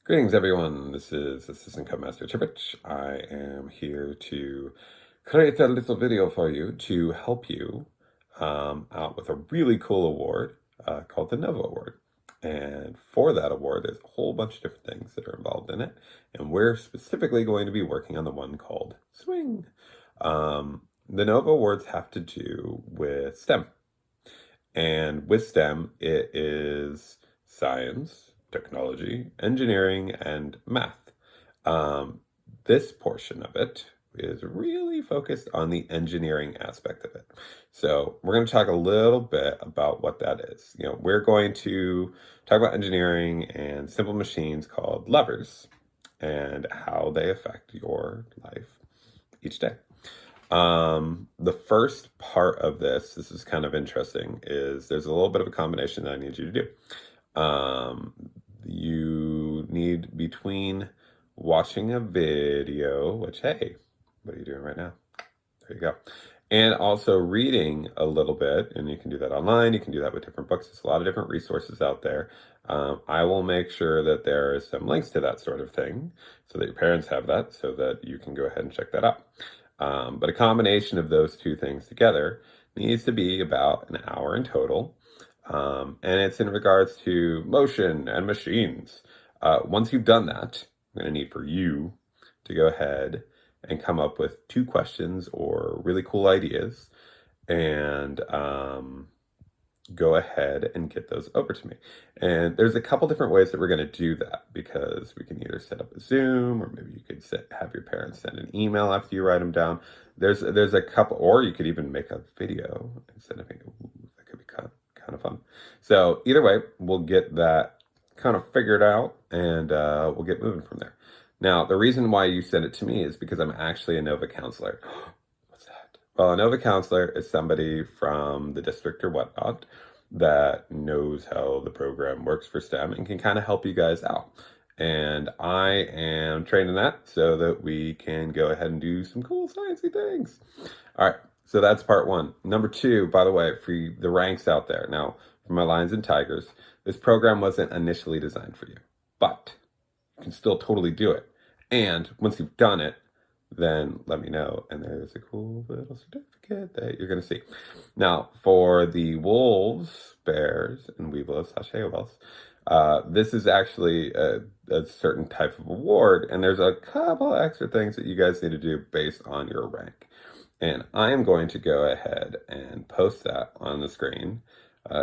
Greetings, everyone. This is Assistant Cubemaster Chiprich. I am here to create a little video for you to help you out with a really cool award called the Nova Award. And for that award, there's a whole bunch of different things that are involved in it. And we're specifically going to be working on the one called Swing. The Nova Awards have to do with STEM. And with STEM, it is science, technology, engineering, and math. This portion of it is really focused on the engineering aspect of it. So we're going to talk a little bit about what that is. We're going to talk about engineering and simple machines called levers and how they affect your life each day. The first part of this is kind of interesting, is there's a little bit of a combination that I need you to do. You need, between watching a video, which, hey, what are you doing right now? There you go. And also reading a little bit, and you can do that online. You can do that with different books. There's a lot of different resources out there. I will make sure that there is some links to that sort of thing so that your parents have that, so that you can go ahead and check that out. But a combination of those two things together needs to be about an hour in total. And it's in regards to motion and machines. Once you've done that, I'm going to need for you to go ahead and come up with 2 questions or really cool ideas and go ahead and get those over to me. And there's a couple different ways that we're going to do that, because we can either set up a Zoom, or maybe you could have your parents send an email after you write them down. There's a couple, or you could even make a video instead of that could be kind of fun. So either way, we'll get that kind of figured out, and we'll get moving from there. Now, the reason why you send it to me is because I'm actually a NOVA counselor. What's that? Well, a NOVA counselor is somebody from the district or whatnot that knows how the program works for STEM and can kind of help you guys out. And I am trained in that so that we can go ahead and do some cool sciencey things. All right, so that's part 1. Number 2, by the way, for the ranks out there. Now, for my Lions and Tigers, this program wasn't initially designed for you, but you can still totally do it. And once you've done it, then let me know, and there's a cool little certificate that you're going to see. Now, for the Wolves, Bears, and Weebles, this is actually a certain type of award, and there's a couple extra things that you guys need to do based on your rank. And I am going to go ahead and post that on the screen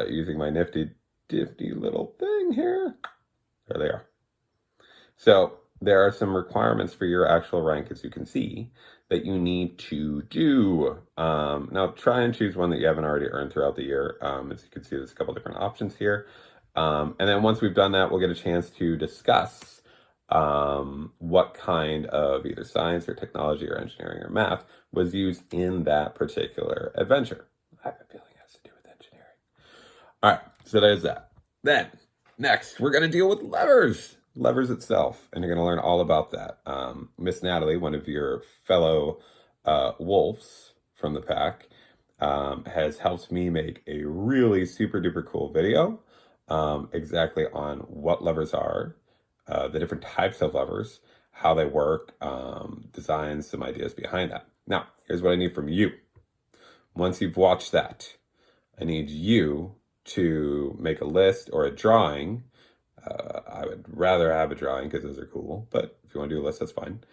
using my nifty little thing here. There they are. So there are some requirements for your actual rank, as you can see, that you need to do. Now, try and choose one that you haven't already earned throughout the year. As you can see, there's a couple different options here. And then once we've done that, we'll get a chance to discuss what kind of either science or technology or engineering or math was used in that particular adventure. I have a feeling it has to do with engineering. All right, so there's that. Then, next, we're going to deal with levers itself, and you're going to learn all about that. Miss Natalie, one of your fellow wolves from the pack, has helped me make a really super duper cool video exactly on what levers are, the different types of levers, how they work, designs, some ideas behind that. Now, here's what I need from you. Once you've watched that, I need you to make a list or a drawing. I would rather have a drawing because those are cool, but if you want to do a list, that's fine.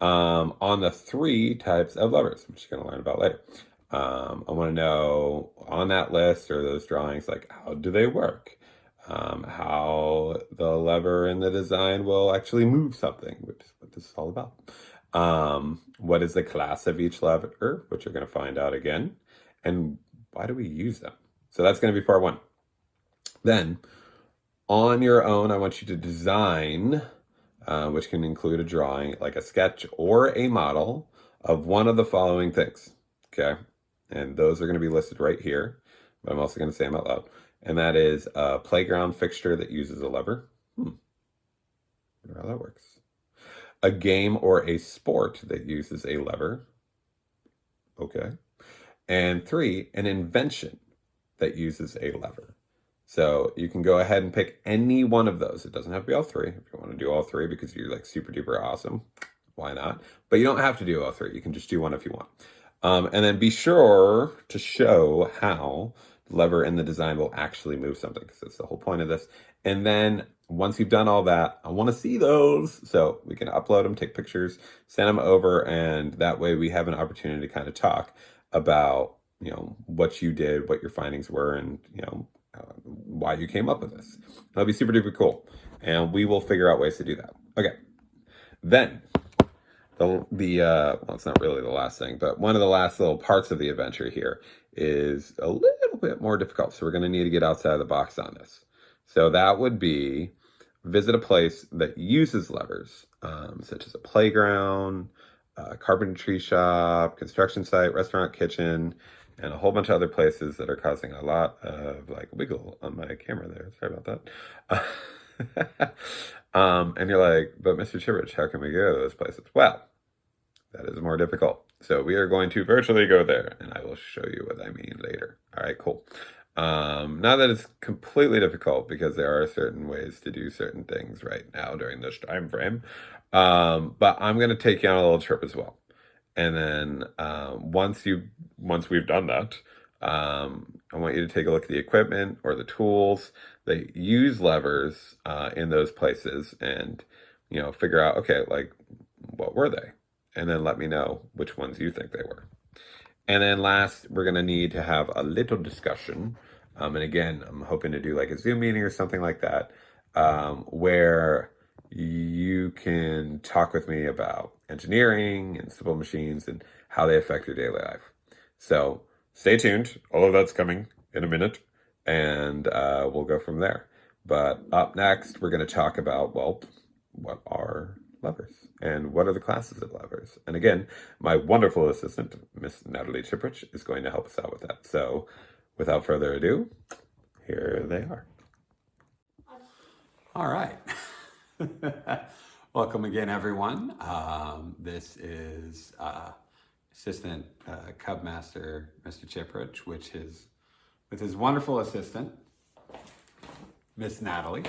On the 3 types of levers, which you're going to learn about later. I want to know on that list or those drawings, like, how do they work? How the lever in the design will actually move something, which is what this is all about. What is the class of each lever, which you're going to find out again, and why do we use them? So that's going to be part 1. Then, on your own, I want you to design, which can include a drawing, like a sketch or a model of one of the following things, okay? And those are going to be listed right here, but I'm also going to say them out loud. And that is a playground fixture that uses a lever. Wonder how that works. A game or a sport that uses a lever. Okay. And 3, an invention that uses a lever. So you can go ahead and pick any one of those. It doesn't have to be all three. If you want to do all three because you're like super duper awesome, why not? But you don't have to do all three. You can just do one if you want. And then be sure to show how the lever in the design will actually move something, because that's the whole point of this. And then once you've done all that, I want to see those. So we can upload them, take pictures, send them over, and that way we have an opportunity to kind of talk about, what you did, what your findings were, and, why you came up with this. That'll be super duper cool. And we will figure out ways to do that. Okay. Then well, it's not really the last thing, but one of the last little parts of the adventure here is a little bit more difficult. So we're going to need to get outside of the box on this. So that would be visit a place that uses levers, such as a playground, a carpentry shop, construction site, restaurant, kitchen, and a whole bunch of other places that are causing a lot of like wiggle on my camera there. Sorry about that. And you're like, but Mr. Chiprich, how can we go to those places? Well, that is more difficult. So we are going to virtually go there, and I will show you what I mean later. All right, cool. Not that it's completely difficult, because there are certain ways to do certain things right now during this time frame. But I'm going to take you on a little trip as well. And then once we've done that, I want you to take a look at the equipment or the tools that use levers in those places, and figure out, okay, like, what were they? And then let me know which ones you think they were. And then last, we're going to need to have a little discussion. And again, I'm hoping to do like a Zoom meeting or something like that, where you can talk with me about engineering and simple machines and how they affect your daily life. So stay tuned. All of that's coming in a minute, and we'll go from there. But up next, we're going to talk about, well, what are levers and what are the classes of levers? And again, my wonderful assistant, Miss Natalie Chiprich, is going to help us out with that. So without further ado, here they are. All right. Welcome again, everyone. This is Assistant Cub Master, Mr. Chiprich, with his wonderful assistant, Miss Natalie.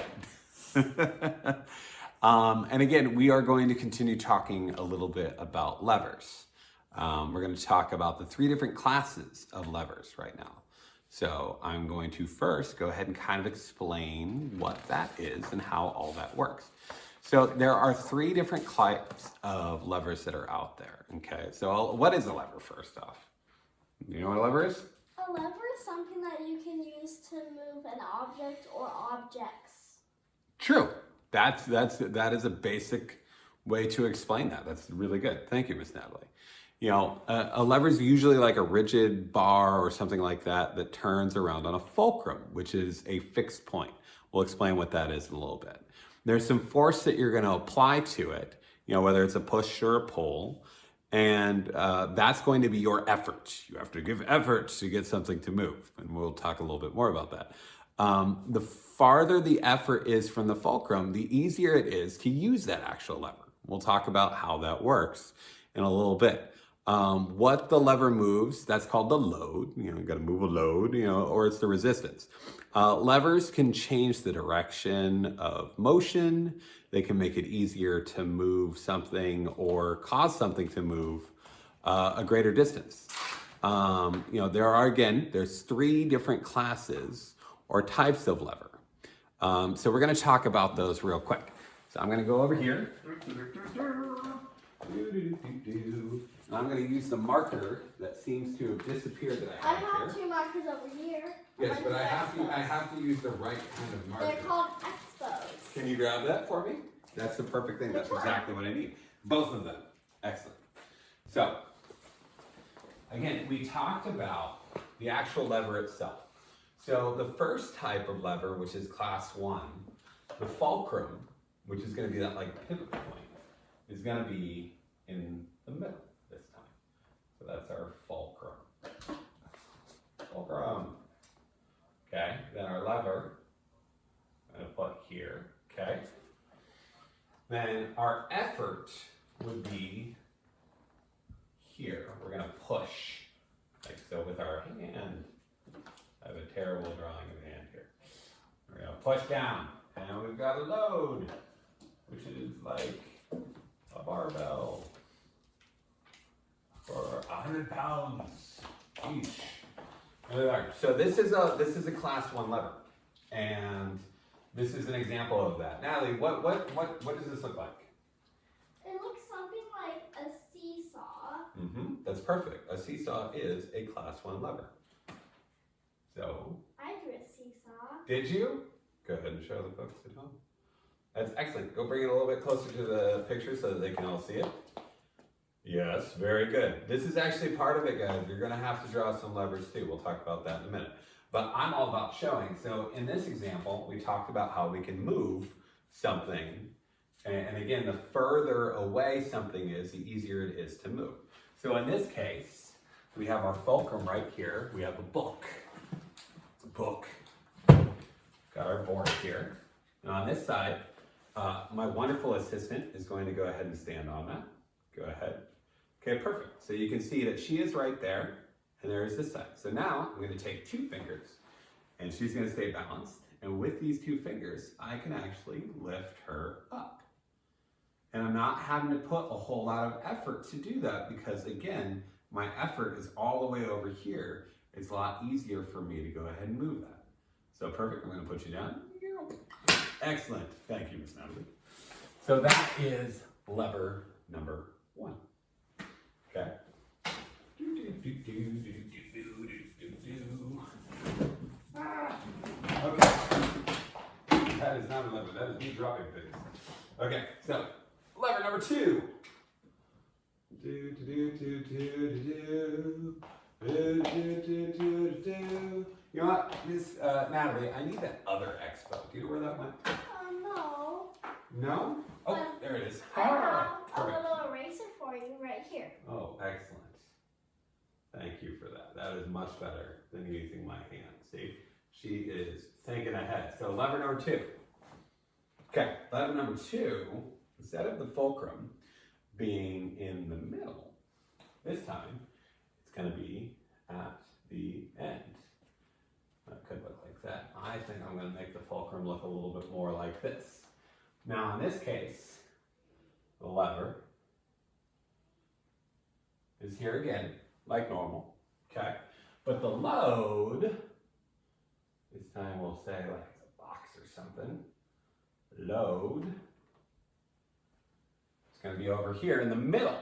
And again, we are going to continue talking a little bit about levers. We're going to talk about the 3 different classes of levers right now. So I'm going to first go ahead and kind of explain what that is and how all that works. So there are 3 different types of levers that are out there. Okay, so what is a lever first off? Do you know what a lever is? A lever is something that you can use to move an object or objects. True. That is a basic way to explain that. That's really good. Thank you, Miss Natalie. A lever is usually like a rigid bar or something like that that turns around on a fulcrum, which is a fixed point. We'll explain what that is in a little bit. There's some force that you're going to apply to it, whether it's a push or a pull, and that's going to be your effort. You have to give effort to get something to move, and we'll talk a little bit more about that. The farther the effort is from the fulcrum, the easier it is to use that actual lever. We'll talk about how that works in a little bit. What the lever moves, that's called the load. You got to move a load, or it's the resistance. Levers can change the direction of motion. They can make it easier to move something or cause something to move a greater distance. There's 3 different classes or types of lever. So we're going to talk about those real quick. So I'm going to go over here. And I'm going to use the marker that seems to have disappeared that I have here. I have 2 markers over here. Yes, but I have to use the right kind of marker. They're called expos. Can you grab that for me? That's the perfect thing. That's exactly what I need. Both of them. Excellent. So, again, we talked about the actual lever itself. So the first type of lever, which is class 1, the fulcrum, which is going to be that like pivot point, is going to be in the middle this time. So that's our fulcrum. Fulcrum. Okay, then our lever, I'm going to put here. Okay. Then our effort would be here. We're going to push, like so with our hand. I have a terrible drawing of a hand here. push down. And we've got a load, which is like a barbell for 100 pounds each. So this is a class 1 lever, and this is an example of that. Natalie, what does this look like? It looks something like a seesaw. Mm-hmm. That's perfect. A seesaw is a class 1 lever. So. I drew a seesaw. Did you? Go ahead and show the folks at home. That's excellent. Go bring it a little bit closer to the picture so that they can all see it. Yes, very good. This is actually part of it, guys. You're going to have to draw some levers too. We'll talk about that in a minute. But I'm all about showing. So in this example, we talked about how we can move something. And again, the further away something is, the easier it is to move. So in this case, we have our fulcrum right here. We have a book. It's a book. Got our board here. And on this side, my wonderful assistant is going to go ahead and stand on that. Go ahead. Okay, perfect. So you can see that she is right there, and there is this side. So now I'm going to take 2 fingers, and she's going to stay balanced. And with these 2 fingers, I can actually lift her up. And I'm not having to put a whole lot of effort to do that because, again, my effort is all the way over here. It's a lot easier for me to go ahead and move that. So perfect. I'm going to put you down. Excellent. Thank you, Miss Natalie. So that is lever number 1. Okay. Okay. That is not a lever. That is me dropping things. Okay. So lever number 2. You know what, Miss Natalie? I need that other expo. Do you know where that went? No. No? Oh, there it is. I have a little eraser for you right here. Oh, excellent. Thank you for that. That is much better than using my hand. See, she is thinking ahead. So lever number 2. Okay, lever number 2, instead of the fulcrum being in the middle, this time it's going to be at the end. That could look like that. I think I'm going to make the fulcrum look a little bit more like this. Now in this case, the lever is here again, like normal, okay? But the load, this time we'll say like it's a box or something. Load, it's going to be over here in the middle.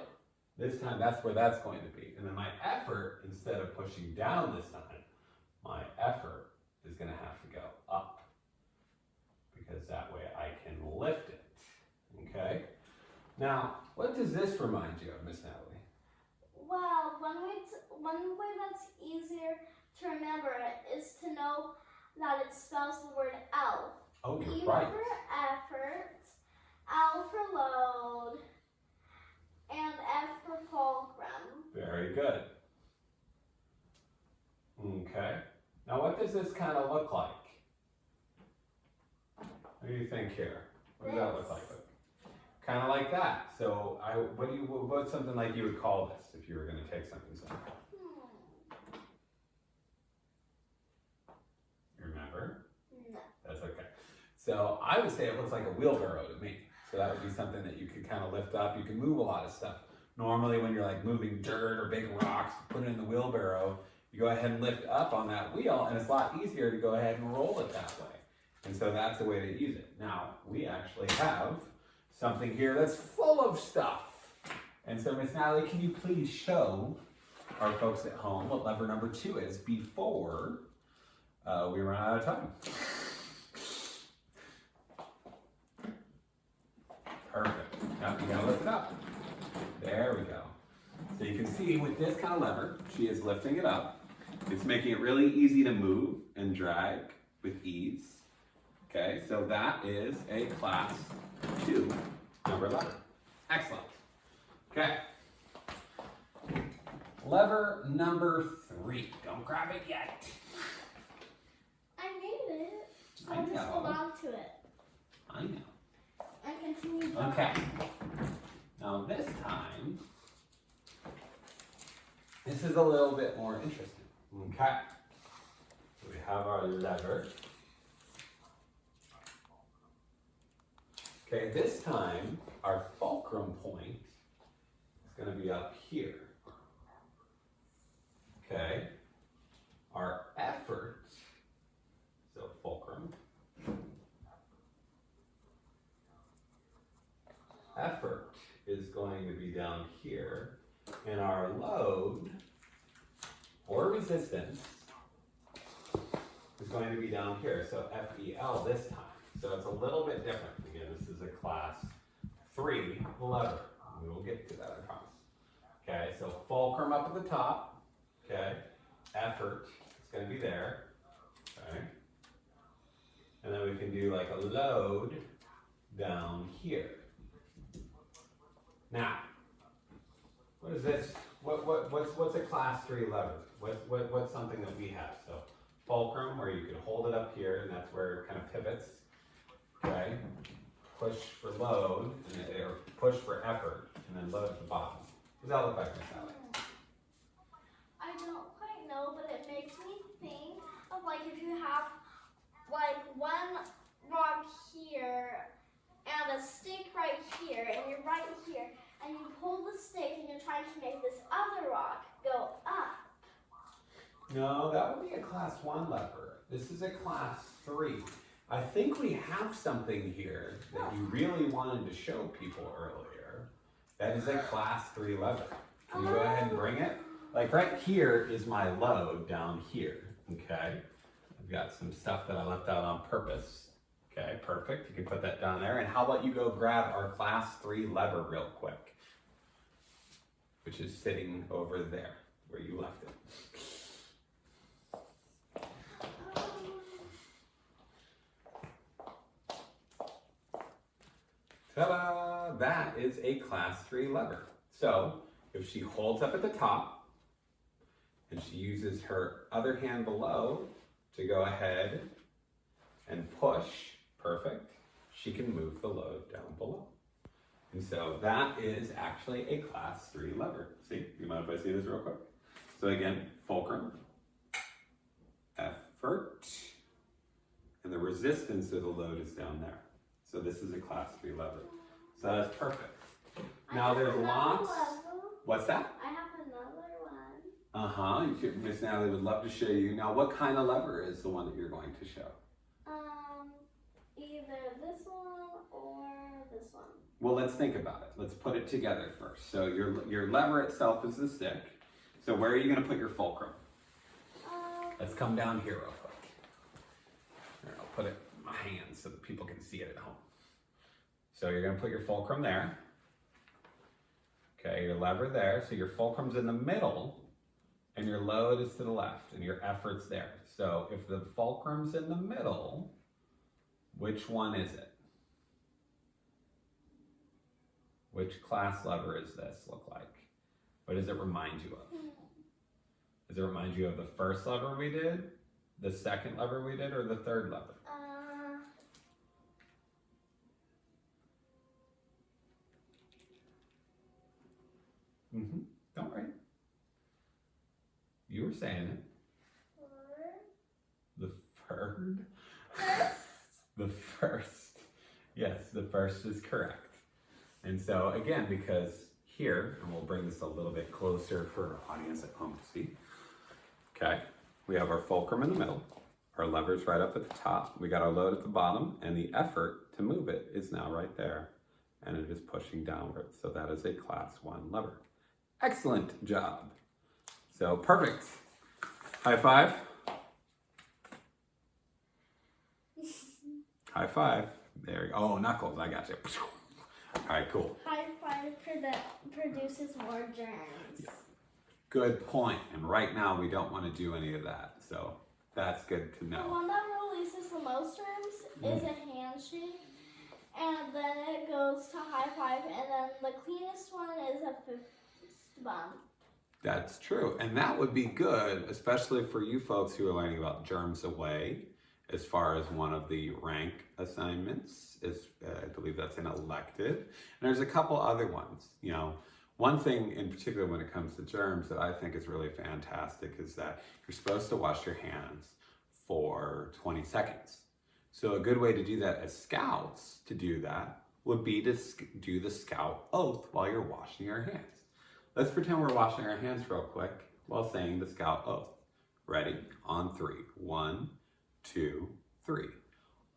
This time that's where that's going to be. And then my effort, instead of pushing down this time, my effort is going to have to go up. Because that way I can lift it, okay? Now, what does this remind you of, Miss Natalie? Well, one way that's easier to remember it is to know that it spells the word L. Oh, you're E right. for effort, L for load, and F for fulcrum. Very good. Okay. Now, what does this kind of look like? What do you think here? What does that look like? Kind of like that. So, what's something like you would call this if you were going to take something somewhere? You remember? No. That's okay. So, I would say it looks like a wheelbarrow to me. So that would be something that you could kind of lift up. You can move a lot of stuff. Normally, when you're like moving dirt or big rocks, put it in the wheelbarrow, you go ahead and lift up on that wheel, and it's a lot easier to go ahead and roll it that way. And so that's the way to use it. Now, we actually have something here that's full of stuff. And so, Miss Natalie, can you please show our folks at home what lever number 2 is before we run out of time? Perfect. Now you gotta lift it up. There we go. So you can see with this kind of lever, she is lifting it up. It's making it really easy to move and drag with ease. Okay, so that is a class 2 number lever. Excellent. Okay. Lever number 3. Don't grab it yet. I made it. I I'll just know. hold on to it. I know. And continue going. Okay. Now this time, this is a little bit more interesting. Okay. So we have our lever. Okay, this time our fulcrum point is going to be up here. Okay, our effort, so fulcrum, effort is going to be down here, and our load or resistance is going to be down here, so FEL this time. So it's a little bit different. Again, this is a class 3 lever. We will get to that, I promise. Okay, so fulcrum up at the top. Okay, effort is going to be there. Okay, and then we can do like a load down here. Now, what is this? What's a class 3 lever? What's something that we have? So fulcrum, where you can hold it up here, and that's where it kind of pivots. Okay, push for load, or push for effort, and then load at the bottom. What does that look like, Miss Natalie? I don't quite know, but it makes me think of like if you have like one rock here and a stick right here, and you're right here, and you pull the stick and you're trying to make this other rock go up. No, that would be a class 1 lever. This is a class 3. I think we have something here that you really wanted to show people earlier. That is a class 3 lever. Can you go ahead and bring it? Like right here is my load down here, okay? I've got some stuff that I left out on purpose. Okay, perfect. You can put that down there. And how about you go grab our class 3 lever real quick, which is sitting over there where you left it. Ta-da! That is a class 3 lever. So if she holds up at the top and she uses her other hand below to go ahead and push, perfect, she can move the load down below. And so that is actually a class 3 lever. See, you mind if I see this real quick? So again, fulcrum, effort, and the resistance of the load is down there. So this is a class 3 lever. So that's perfect. Now there's lots. What's that? I have another one. Miss Natalie would love to show you. Now what kind of lever is the one that you're going to show? Either this one or this one. Well, let's think about it. Let's put it together first. So your lever itself is the stick. So where are you going to put your fulcrum? Let's come down here real quick. Here, I'll put it in my hands so that people can see it at home. So you're going to put your fulcrum there. Okay, your lever there. So your fulcrum's in the middle and your load is to the left and your effort's there. So if the fulcrum's in the middle, which one is it? Which class lever is this look like? What does it remind you of? Does it remind you of the first lever we did, the second lever we did, or the third lever? Don't worry. You were saying it. The third? The first. Yes, the first is correct. And so again, because here, and we'll bring this a little bit closer for our audience at home to see. Okay, we have our fulcrum in the middle, our lever's right up at the top, we got our load at the bottom, and the effort to move it is now right there, and it is pushing downwards. So that is a class 1 lever. Excellent job. So perfect. High five. High five. There you go. Oh, knuckles, I got you. All right, cool. High five produces more germs. Yeah. Good point. And right now we don't want to do any of that. So that's good to know. The one that releases the most germs is a handshake. And then it goes to high five. And then the cleanest one is a fist bump. That's true. And that would be good, especially for you folks who are learning about germs away, as far as one of the rank assignments. I believe that's an elective. And there's a couple other ones. You know, one thing in particular when it comes to germs that I think is really fantastic is that you're supposed to wash your hands for 20 seconds. So a good way to do that as scouts, to do that, would be to do the Scout Oath while you're washing your hands. Let's pretend we're washing our hands real quick while saying the Scout Oath. Ready? On three. 1, 2, 3.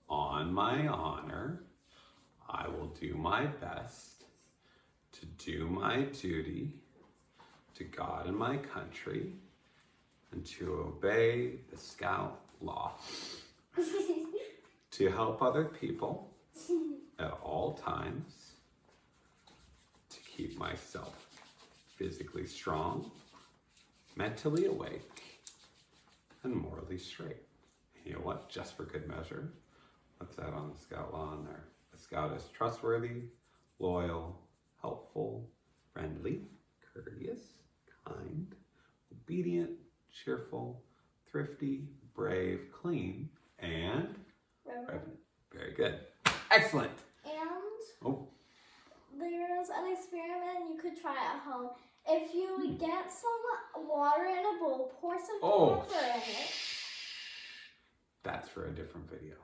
On my honor, I will do my best to do my duty to God and my country and to obey the Scout law, to help other people at all times, to keep myself physically strong, mentally awake, and morally straight. You know what? Just for good measure, let's add on the Scout law in there. A Scout is trustworthy, loyal, helpful, friendly, courteous, kind, obedient, cheerful, thrifty, brave, clean, and reverent. Very good. Excellent. And there's an experiment you could try at home. If you get some water in a bowl, pour some pepper in it. That's for a different video.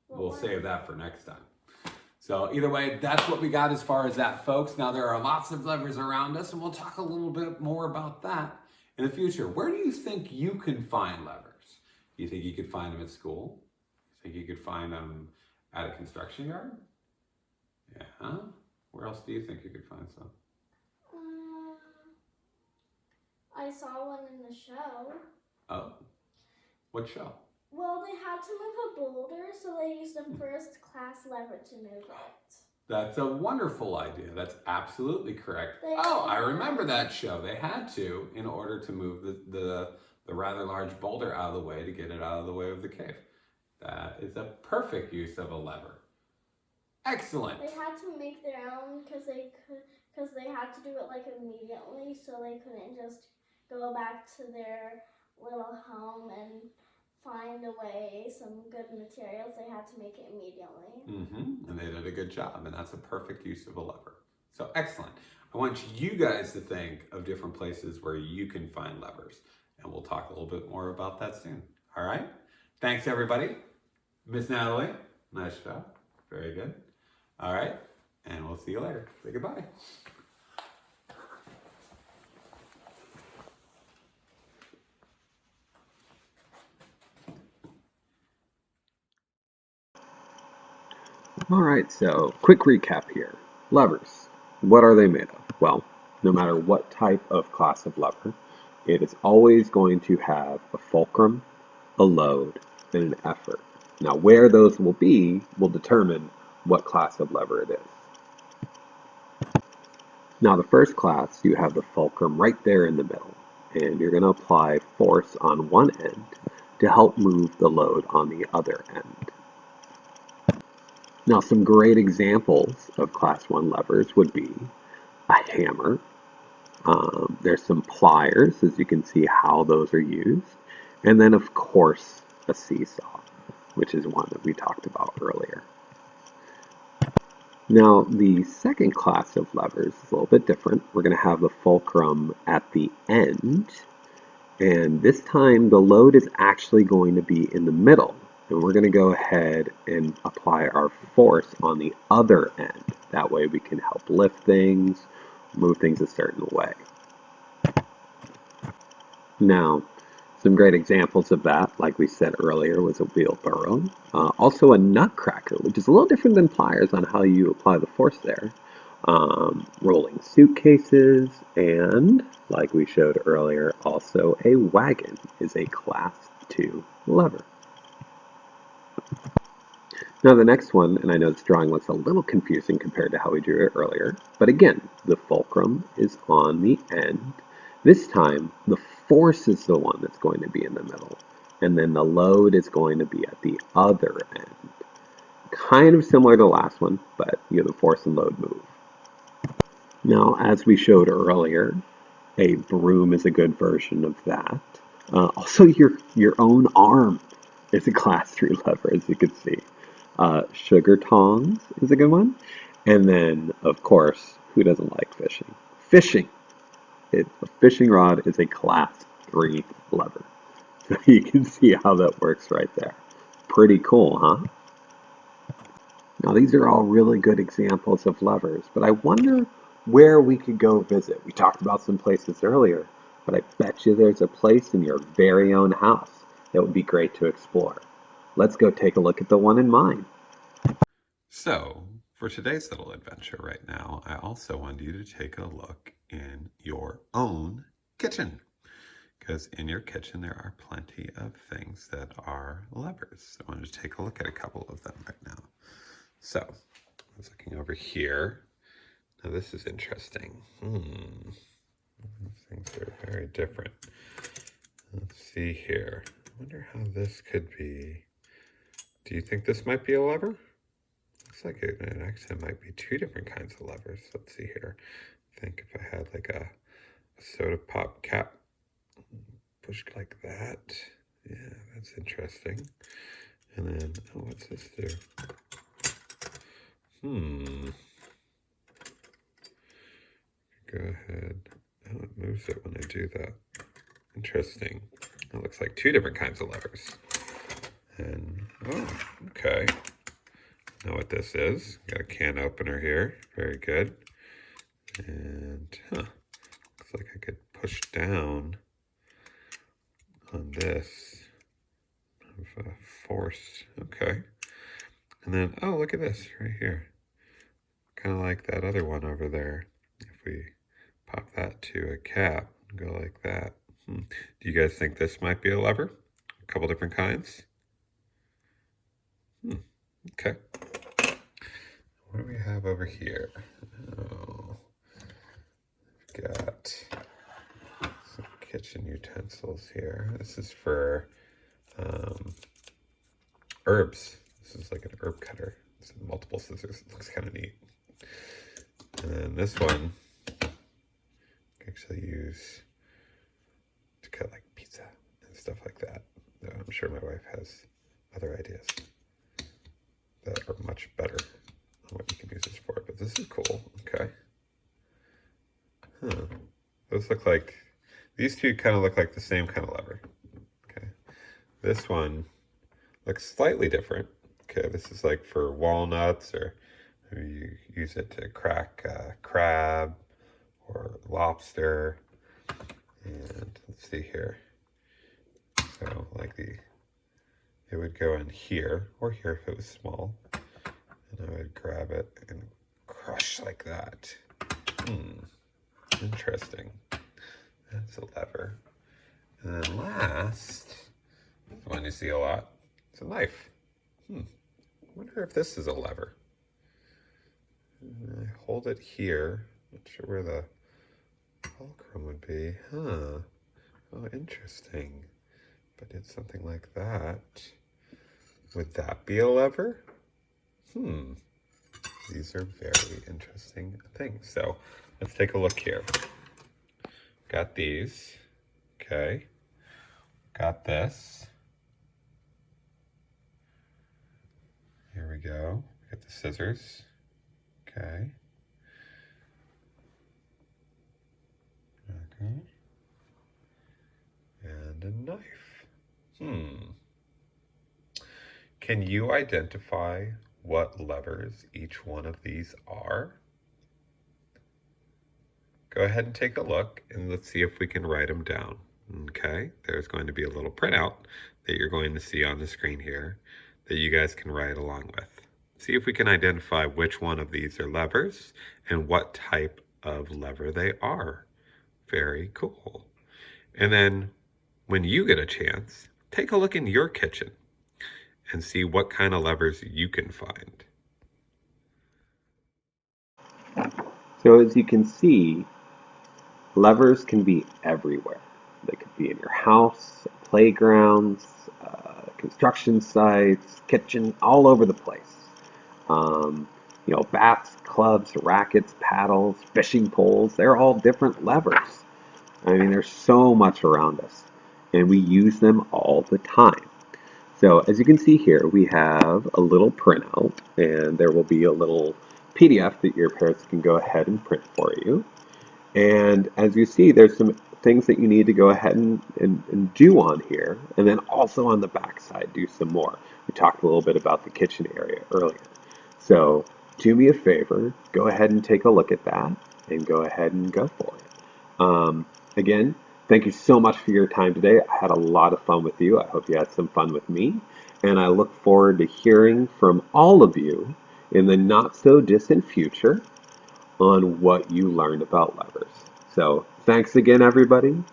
We'll save that for next time. So either way, that's what we got as far as that, folks. Now there are lots of levers around us, and we'll talk a little bit more about that in the future. Where do you think you can find levers? Do you think you could find them at school? Do you think you could find them at a construction yard? Yeah. Where else do you think you could find some? I saw one in the show. Oh. What show? Well, they had to move a boulder, so they used a first-class lever to move it. That's a wonderful idea. That's absolutely correct. I remember that show. They had to, in order to move the rather large boulder out of the way to get it out of the way of the cave. That is a perfect use of a lever. Excellent. They had to make their own because they had to do it like immediately, so they couldn't just go back to their little home and find a way, some good materials. They had to make it immediately. And they did a good job, and that's a perfect use of a lever. So excellent. I want you guys to think of different places where you can find levers, and we'll talk a little bit more about that soon. All right? Thanks, everybody. Miss Natalie, nice job. Very good. All right, and we'll see you later. Say goodbye. All right, so quick recap here. Levers. What are they made of? Well, no matter what type of class of lever, it is always going to have a fulcrum, a load, and an effort. Now, where those will be will determine what class of lever it is. Now, the first class, you have the fulcrum right there in the middle, and you're going to apply force on one end to help move the load on the other end. Now, some great examples of class 1 levers would be a hammer. There's some pliers, as you can see how those are used. And then, of course, a seesaw, which is one that we talked about earlier. Now, the second class of levers is a little bit different. We're going to have the fulcrum at the end. And this time, the load is actually going to be in the middle. And we're going to go ahead and apply our force on the other end. That way we can help lift things, move things a certain way. Now, some great examples of that, like we said earlier, was a wheelbarrow. Also a nutcracker, which is a little different than pliers on how you apply the force there. Rolling suitcases, and, like we showed earlier, also a wagon is a class 2 lever. Now the next one, and I know this drawing looks a little confusing compared to how we drew it earlier, but again, the fulcrum is on the end. This time, the force is the one that's going to be in the middle, and then the load is going to be at the other end. Kind of similar to the last one, but the force and load move. Now, as we showed earlier, a broom is a good version of that. Also, your own arm is a class 3 lever, as you can see. Sugar tongs is a good one. And then, of course, who doesn't like fishing? Fishing. A fishing rod is a class 3 lever. So you can see how that works right there. Pretty cool, huh? Now, these are all really good examples of levers, but I wonder where we could go visit. We talked about some places earlier, but I bet you there's a place in your very own house that would be great to explore. Let's go take a look at the one in mine. So, for today's little adventure right now, I also want you to take a look in your own kitchen. Because in your kitchen, there are plenty of things that are levers. I wanted to take a look at a couple of them right now. So, I was looking over here. Now, this is interesting. Things are very different. Let's see here. I wonder how this could be. Do you think this might be a lever? Looks like it actually might be two different kinds of levers. Let's see here. I think if I had like a soda pop cap pushed like that. Yeah, that's interesting. And then, oh, what's this do? Go ahead. Oh, it moves it when I do that. Interesting. It looks like two different kinds of levers. And, oh, okay. Know what this is. Got a can opener here. Very good. And, looks like I could push down on this with force. Okay. And then, oh, look at this right here. Kind of like that other one over there. If we pop that to a cap and go like that. Do you guys think this might be a lever? A couple different kinds? Okay. What do we have over here? Oh, we've got some kitchen utensils here. This is for herbs. This is like an herb cutter. It's multiple scissors. It looks kind of neat. And then this one I can actually use to cut like pizza and stuff like that. Though I'm sure my wife has other ideas that are much better on what you can use this for. But this is cool. Okay. Those look like, these two kind of look like the same kind of lever. Okay. This one looks slightly different. Okay, this is like for walnuts, or maybe you use it to crack crab or lobster. And let's see here. So like it would go in here or here if it was small. And I would grab it and crush like that. Interesting. That's a lever. And then last, this one you see a lot, it's a knife. I wonder if this is a lever. I hold it here. Not sure where the fulcrum would be. Oh, interesting. If I did something like that, would that be a lever? These are very interesting things. So let's take a look here. Got these. Okay. Got this. Here we go. Got the scissors. Okay. Okay. And a knife. Can you identify what levers each one of these are? Go ahead and take a look and let's see if we can write them down. Okay, there's going to be a little printout that you're going to see on the screen here that you guys can write along with. See if we can identify which one of these are levers and what type of lever they are. Very cool. And then when you get a chance, take a look in your kitchen and see what kind of levers you can find. So as you can see, levers can be everywhere. They could be in your house, playgrounds, construction sites, kitchen, all over the place. Bats, clubs, rackets, paddles, fishing poles, they're all different levers. I mean, there's so much around us, and we use them all the time. So as you can see here, we have a little printout, and there will be a little PDF that your parents can go ahead and print for you. And as you see, there's some things that you need to go ahead and do on here. And then also on the back side, do some more. We talked a little bit about the kitchen area earlier. So do me a favor, go ahead and take a look at that and go ahead and go for it. Again, thank you so much for your time today. I had a lot of fun with you. I hope you had some fun with me. And I look forward to hearing from all of you in the not so distant future on what you learned about levers. So thanks again, everybody.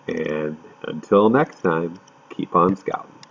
And until next time, keep on scouting.